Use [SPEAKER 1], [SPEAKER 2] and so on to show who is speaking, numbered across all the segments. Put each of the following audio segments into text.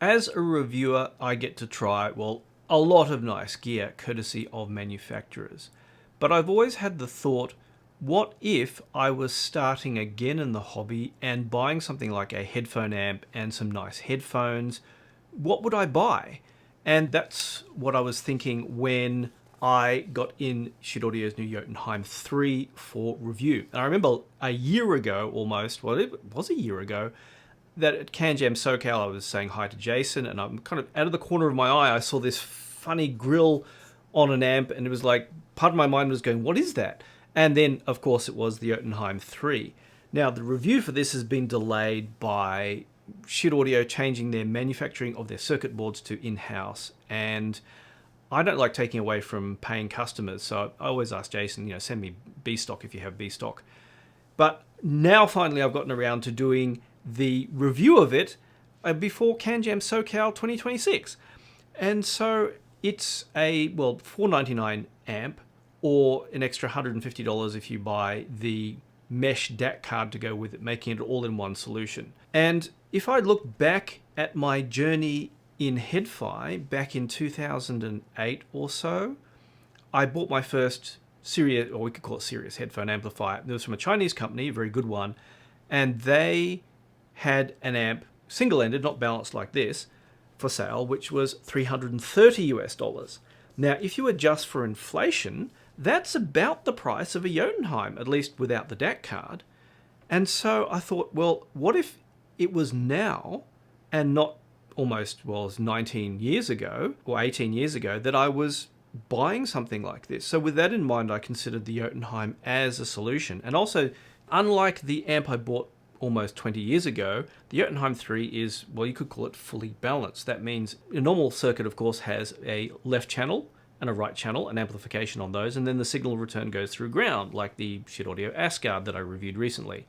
[SPEAKER 1] As a reviewer, I get to try, well, a lot of nice gear courtesy of manufacturers. But I've always had the thought, what if I was starting again in the hobby and buying something like a headphone amp and some nice headphones? What would I buy? And that's what I was thinking when I got in Schiit Audio's new Jotunheim 3 for review. And I remember a year ago almost, well, it was a year ago, that at CanJam SoCal I was saying hi to Jason, and I'm kind of out of the corner of my eye I saw this funny grill on an amp, and it was like, part of my mind was going, what is that? And then of course it was the Jotunheim 3. Now the review for this has been delayed by Schiit Audio changing their manufacturing of their circuit boards to in-house, and I don't like taking away from paying customers, so I always ask Jason, send me B stock if you have B stock. But now finally I've gotten around to doing the review of it before CanJam SoCal 2026. And so it's a, well, $499 amp, or an extra $150 if you buy the Mesh DAC card to go with it, making it all-in-one solution. And if I look back at my journey in Head-Fi back in 2008 or so, I bought my first serious, or we could call it serious, headphone amplifier. It was from a Chinese company, a very good one, and they had an amp, single-ended, not balanced like this, for sale, which was $330 US. Now, if you adjust for inflation, that's about the price of a Jotunheim, at least without the DAC card. And so I thought, well, what if it was now, and not almost, well, it was 19 years ago, or 18 years ago, that I was buying something like this? So with that in mind, I considered the Jotunheim as a solution. And also, unlike the amp I bought almost 20 years ago, the Jotunheim 3 is, well, you could call it fully balanced. That means a normal circuit, of course, has a left channel and a right channel, an amplification on those, and then the signal return goes through ground, like the Schiit Audio Asgard that I reviewed recently.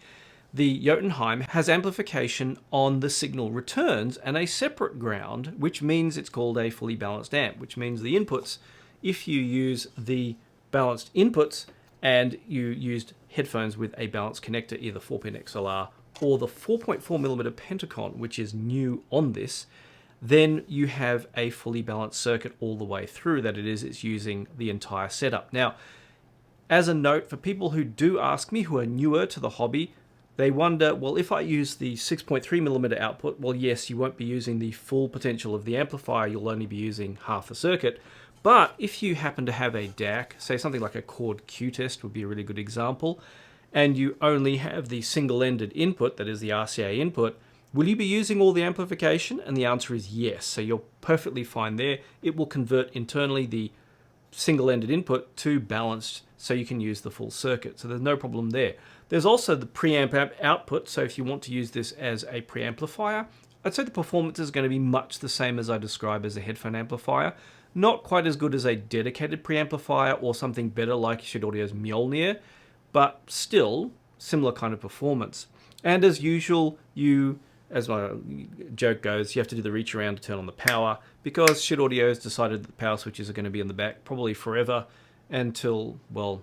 [SPEAKER 1] The Jotunheim has amplification on the signal returns and a separate ground, which means it's called a fully balanced amp, which means the inputs, if you use the balanced inputs and you used headphones with a balanced connector, either 4-pin XLR or the 4.4mm Pentacon, which is new on this, then you have a fully balanced circuit all the way through. It's using the entire setup. Now, as a note, for people who do ask me, who are newer to the hobby, they wonder, well, if I use the 6.3mm output, well, yes, you won't be using the full potential of the amplifier, you'll only be using half the circuit. But if you happen to have a DAC, say something like a Chord Q-Test would be a really good example, and you only have the single-ended input, that is the RCA input, will you be using all the amplification? And the answer is yes. So you're perfectly fine there. It will convert internally the single-ended input to balanced, so you can use the full circuit. So there's no problem there. There's also the preamp output. So if you want to use this as a preamplifier, I'd say the performance is going to be much the same as I describe as a headphone amplifier. Not quite as good as a dedicated preamplifier or something better like Schiit Audio's Mjolnir, but still similar kind of performance. And as usual, as my joke goes, you have to do the reach around to turn on the power, because Schiit Audio has decided that the power switches are going to be in the back probably forever until, well,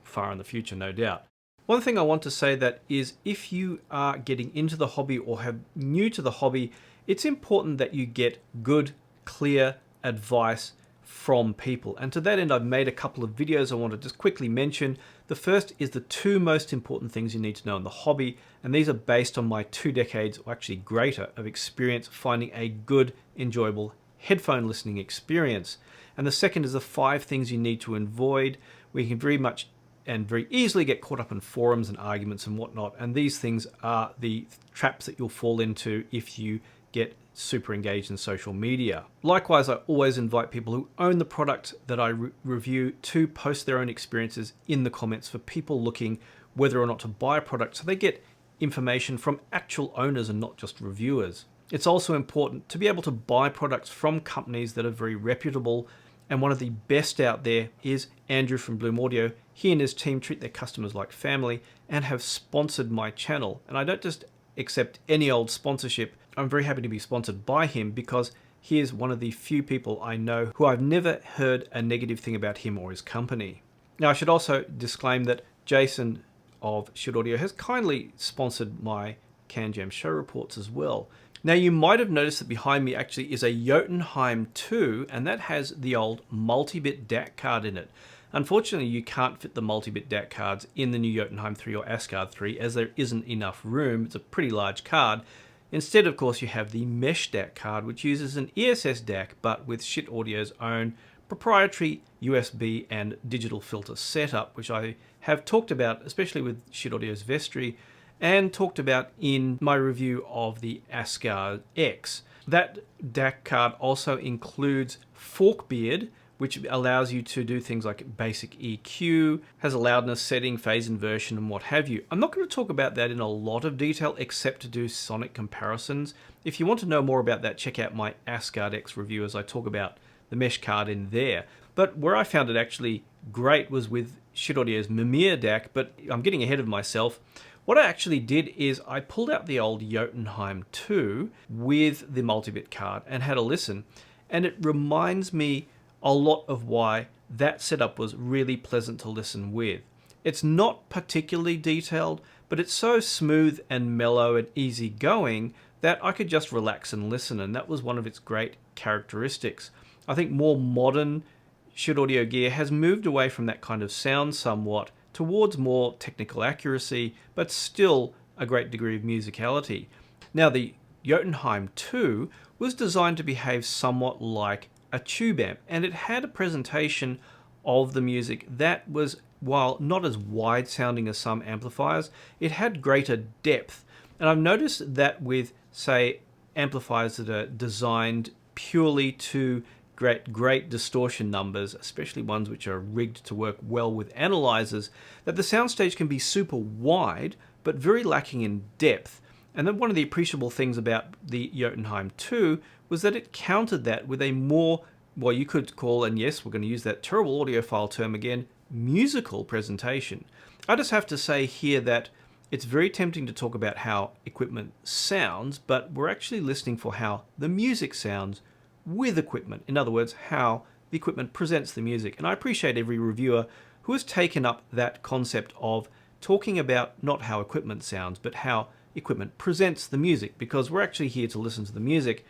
[SPEAKER 1] far in the future, no doubt. One thing I want to say that is, if you are getting into the hobby or have new to the hobby, it's important that you get good, clear advice from people. And to that end, I've made a couple of videos I want to just quickly mention. The first is the 2 most important things you need to know in the hobby, and these are based on my 2 decades, or actually greater, of experience finding a good, enjoyable headphone listening experience. And the second is the 5 things you need to avoid, where you can very much and very easily get caught up in forums and arguments and whatnot. And these things are the traps that you'll fall into if you get super engaged in social media. Likewise, I always invite people who own the product that I review to post their own experiences in the comments for people looking whether or not to buy a product, so they get information from actual owners and not just reviewers. It's also important to be able to buy products from companies that are very reputable, and one of the best out there is Andrew from Bloom Audio. He and his team treat their customers like family and have sponsored my channel. And I don't just accept any old sponsorship. I'm very happy to be sponsored by him, because he is one of the few people I know who I've never heard a negative thing about him or his company. Now, I should also disclaim that Jason of Schiit Audio has kindly sponsored my CanJam show reports as well. Now you might have noticed that behind me actually is a Jotunheim 2, and that has the old Multibit DAC card in it. Unfortunately, you can't fit the Multibit DAC cards in the new Jotunheim 3 or Asgard 3 as there isn't enough room. It's a pretty large card. Instead, of course, you have the Mesh DAC card, which uses an ESS DAC, but with Schiit Audio's own proprietary USB and digital filter setup, which I have talked about, especially with Schiit Audio's Vestry, and talked about in my review of the Asgard X. That DAC card also includes Forkbeard, which allows you to do things like basic EQ, has a loudness setting, phase inversion, and what have you. I'm not going to talk about that in a lot of detail except to do sonic comparisons. If you want to know more about that, check out my Asgard X review as I talk about the mesh card in there. But where I found it actually great was with Schiit Audio's Mjolnir DAC, but I'm getting ahead of myself. What I actually did is I pulled out the old Jotunheim 2 with the Multibit card and had a listen, and it reminds me a lot of why that setup was really pleasant to listen with. It's not particularly detailed, but it's so smooth and mellow and easygoing that I could just relax and listen, and that was one of its great characteristics. I think more modern Schiit Audio gear has moved away from that kind of sound somewhat towards more technical accuracy, but still a great degree of musicality. Now, the Jotunheim 2 was designed to behave somewhat like a tube amp, and it had a presentation of the music that was, while not as wide sounding as some amplifiers, it had greater depth. And I've noticed that with, say, amplifiers that are designed purely to great distortion numbers, especially ones which are rigged to work well with analyzers, that the soundstage can be super wide but very lacking in depth. And then one of the appreciable things about the Jotunheim 2 was that it countered that with a more, well, you could call, and yes, we're going to use that terrible audiophile term again, musical presentation. I just have to say here that it's very tempting to talk about how equipment sounds, but we're actually listening for how the music sounds with equipment. In other words, how the equipment presents the music. And I appreciate every reviewer who has taken up that concept of talking about not how equipment sounds, but how equipment presents the music, because we're actually here to listen to the music,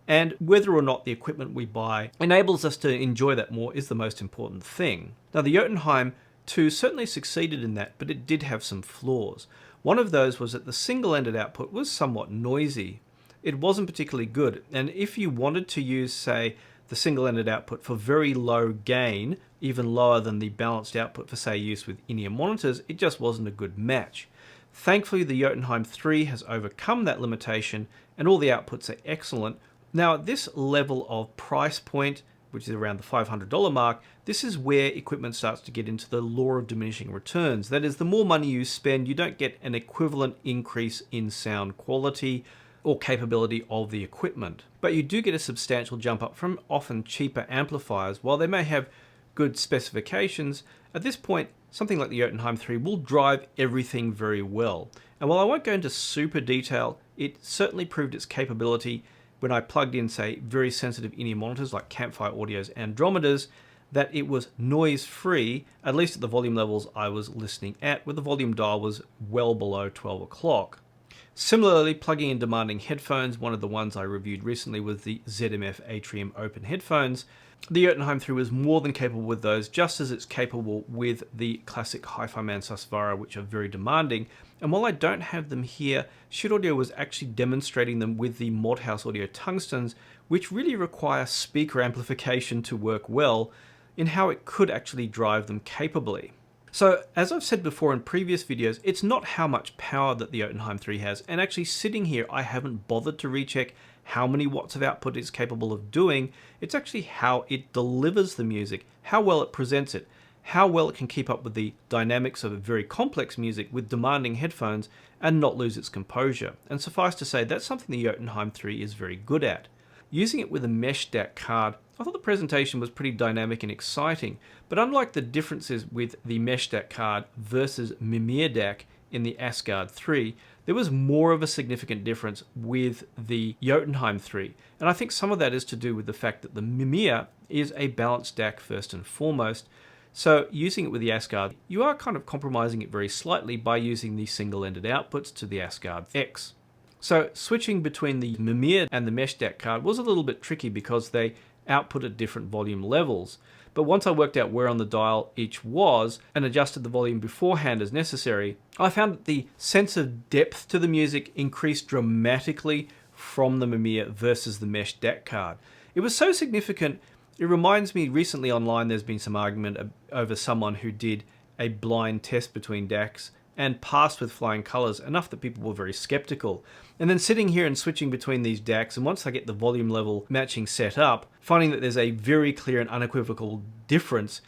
[SPEAKER 1] and whether or not the equipment we buy enables us to enjoy that more is the most important thing. Now, the Jotunheim 2 certainly succeeded in that, but it did have some flaws. One of those was that the single-ended output was somewhat noisy. It wasn't particularly good, and if you wanted to use, say, the single-ended output for very low gain, even lower than the balanced output for, say, use with in-ear monitors, it just wasn't a good match. Thankfully, the Jotunheim 3 has overcome that limitation, and all the outputs are excellent. Now, at this level of price point, which is around the $500 mark, this is where equipment starts to get into the law of diminishing returns. That is, the more money you spend, you don't get an equivalent increase in sound quality or capability of the equipment. But you do get a substantial jump up from often cheaper amplifiers. While they may have good specifications, at this point, something like the Jotunheim 3 will drive everything very well. And while I won't go into super detail, it certainly proved its capability when I plugged in, say, very sensitive in-ear monitors like Campfire Audio's Andromedas, that it was noise-free, at least at the volume levels I was listening at, where the volume dial was well below 12 o'clock. Similarly, plugging in demanding headphones, one of the ones I reviewed recently was the ZMF Atrium Open headphones. The Jotunheim 3 was more than capable with those, just as it's capable with the classic Hi-Fi Man Susvara, which are very demanding. And while I don't have them here, Schiit Audio was actually demonstrating them with the Modhouse Audio Tungstens, which really require speaker amplification to work well, in how it could actually drive them capably. So, as I've said before in previous videos, it's not how much power that the Jotunheim 3 has, and actually sitting here I haven't bothered to recheck how many watts of output it's capable of doing. It's actually how it delivers the music, how well it presents it, how well it can keep up with the dynamics of a very complex music with demanding headphones and not lose its composure. And suffice to say, that's something the Jotunheim 3 is very good at. Using it with a Mesh DAC card, I thought the presentation was pretty dynamic and exciting, but unlike the differences with the Mesh DAC card versus Mjolnir DAC in the Asgard 3, there was more of a significant difference with the Jotunheim 3, and I think some of that is to do with the fact that the Mjolnir is a balanced DAC first and foremost, so using it with the Asgard, you are kind of compromising it very slightly by using the single-ended outputs to the Asgard X. So switching between the Mjolnir and the Mesh DAC card was a little bit tricky because they output at different volume levels. But once I worked out where on the dial each was and adjusted the volume beforehand as necessary, I found that the sense of depth to the music increased dramatically from the Mjolnir versus the Mesh DAC card. It was so significant, it reminds me recently online there's been some argument over someone who did a blind test between DACs and passed with flying colors, enough that people were very skeptical. And then sitting here and switching between these DACs, and once I get the volume level matching set up, finding that there's a very clear and unequivocal difference,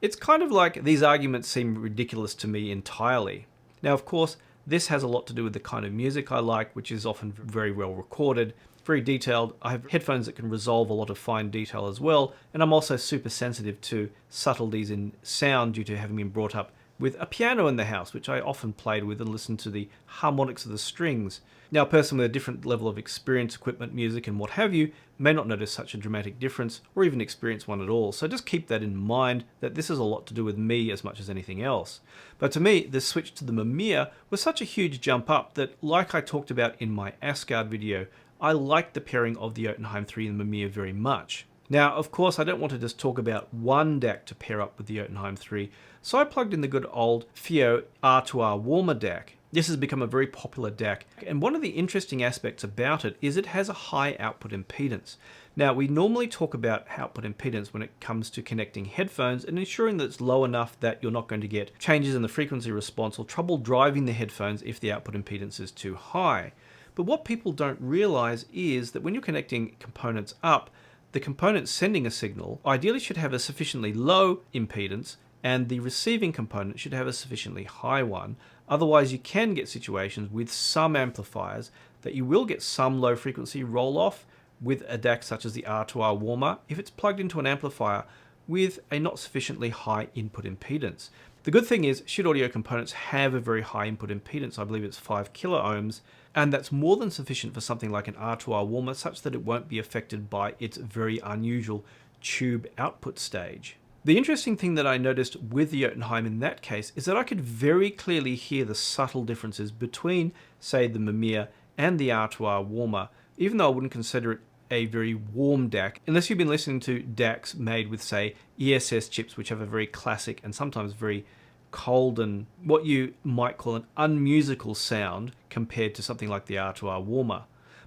[SPEAKER 1] it's kind of like these arguments seem ridiculous to me entirely. Now, of course, this has a lot to do with the kind of music I like, which is often very well recorded, very detailed. I have headphones that can resolve a lot of fine detail as well, and I'm also super sensitive to subtleties in sound due to having been brought up with a piano in the house, which I often played with and listened to the harmonics of the strings. Now, a person with a different level of experience, equipment, music, and what have you may not notice such a dramatic difference or even experience one at all. So just keep that in mind, that this is a lot to do with me as much as anything else. But to me, the switch to the Mjolnir was such a huge jump up that, like I talked about in my Asgard video, I liked the pairing of the Jotunheim 3 and the Mjolnir very much. Now, of course, I don't want to just talk about one DAC to pair up with the Jotunheim 3, so I plugged in the good old FIO R2R Warmer DAC. This has become a very popular DAC, and one of the interesting aspects about it is it has a high output impedance. Now, we normally talk about output impedance when it comes to connecting headphones and ensuring that it's low enough that you're not going to get changes in the frequency response or trouble driving the headphones if the output impedance is too high. But what people don't realize is that when you're connecting components up, the component sending a signal ideally should have a sufficiently low impedance and the receiving component should have a sufficiently high one. Otherwise, you can get situations with some amplifiers that you will get some low frequency roll off with a DAC such as the R2R Warmer if it's plugged into an amplifier with a not sufficiently high input impedance. The good thing is Schiit audio components have a very high input impedance. I believe it's 5 kilo ohms, and that's more than sufficient for something like an R2R Warmer, such that it won't be affected by its very unusual tube output stage. The interesting thing that I noticed with the Jotunheim in that case is that I could very clearly hear the subtle differences between, say, the Mjolnir and the R2R Warmer, even though I wouldn't consider it a very warm DAC, unless you've been listening to DACs made with, say, ESS chips, which have a very classic and sometimes very cold and what you might call an unmusical sound compared to something like the R2R Warmer.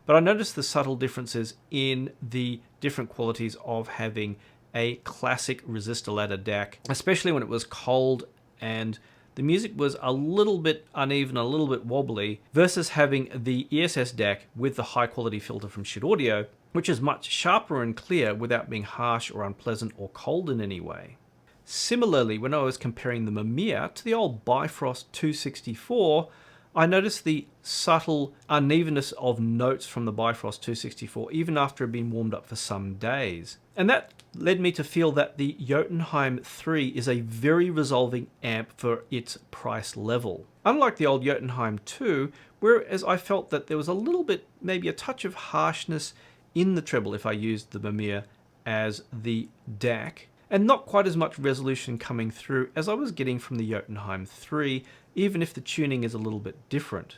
[SPEAKER 1] But I noticed the subtle differences in the different qualities of having a classic resistor ladder DAC, especially when it was cold and the music was a little bit uneven, a little bit wobbly, versus having the ESS DAC with the high quality filter from Schiit Audio, which is much sharper and clear without being harsh or unpleasant or cold in any way. Similarly, when I was comparing the Mjolnir to the old Bifrost 264, I noticed the subtle unevenness of notes from the Bifrost 264 even after it had been warmed up for some days. And that led me to feel that the Jotunheim 3 is a very resolving amp for its price level. Unlike the old Jotunheim 2, whereas I felt that there was a little bit, maybe a touch of harshness in the treble if I used the Mjolnir as the DAC, and not quite as much resolution coming through as I was getting from the Jotunheim 3, even if the tuning is a little bit different.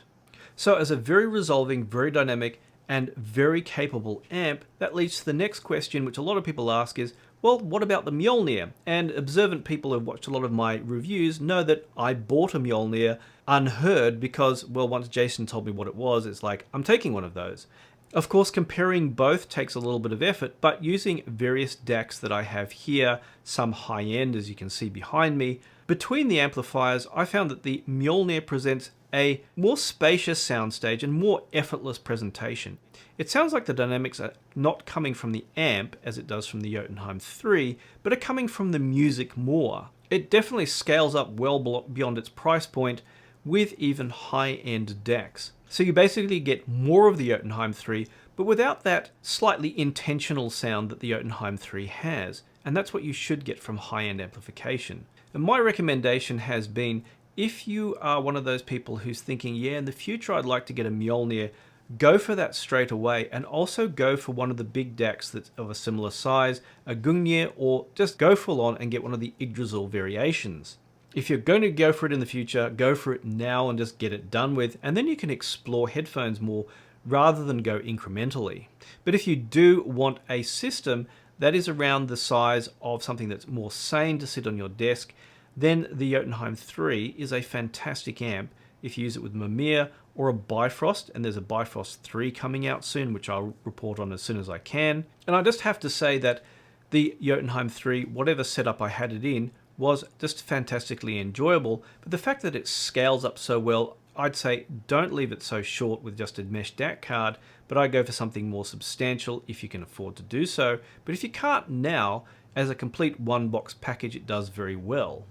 [SPEAKER 1] So as a very resolving, very dynamic, and very capable amp, that leads to the next question, which a lot of people ask is, well, what about the Mjolnir? And observant people who have watched a lot of my reviews know that I bought a Mjolnir unheard because, well, once Jason told me what it was, it's like, I'm taking one of those. Of course, comparing both takes a little bit of effort, but using various DACs that I have here, some high-end as you can see behind me, between the amplifiers, I found that the Mjolnir presents a more spacious soundstage and more effortless presentation. It sounds like the dynamics are not coming from the amp, as it does from the Jotunheim 3, but are coming from the music more. It definitely scales up well beyond its price point with even high-end DACs. So you basically get more of the Jotunheim 3, but without that slightly intentional sound that the Jotunheim 3 has. And that's what you should get from high-end amplification. And my recommendation has been, if you are one of those people who's thinking, yeah, in the future I'd like to get a Mjolnir, go for that straight away, and also go for one of the big DACs that's of a similar size, a Gungnir, or just go full on and get one of the Yggdrasil variations. If you're going to go for it in the future, go for it now and just get it done with, and then you can explore headphones more rather than go incrementally. But if you do want a system that is around the size of something that's more sane to sit on your desk, then the Jotunheim 3 is a fantastic amp if you use it with Mjolnir or a Bifrost, and there's a Bifrost 3 coming out soon, which I'll report on as soon as I can. And I just have to say that the Jotunheim 3, whatever setup I had it in, was just fantastically enjoyable. But the fact that it scales up so well, I'd say don't leave it so short with just a Mesh DAC card, but I go for something more substantial if you can afford to do so. But if you can't now, as a complete one box package, it does very well.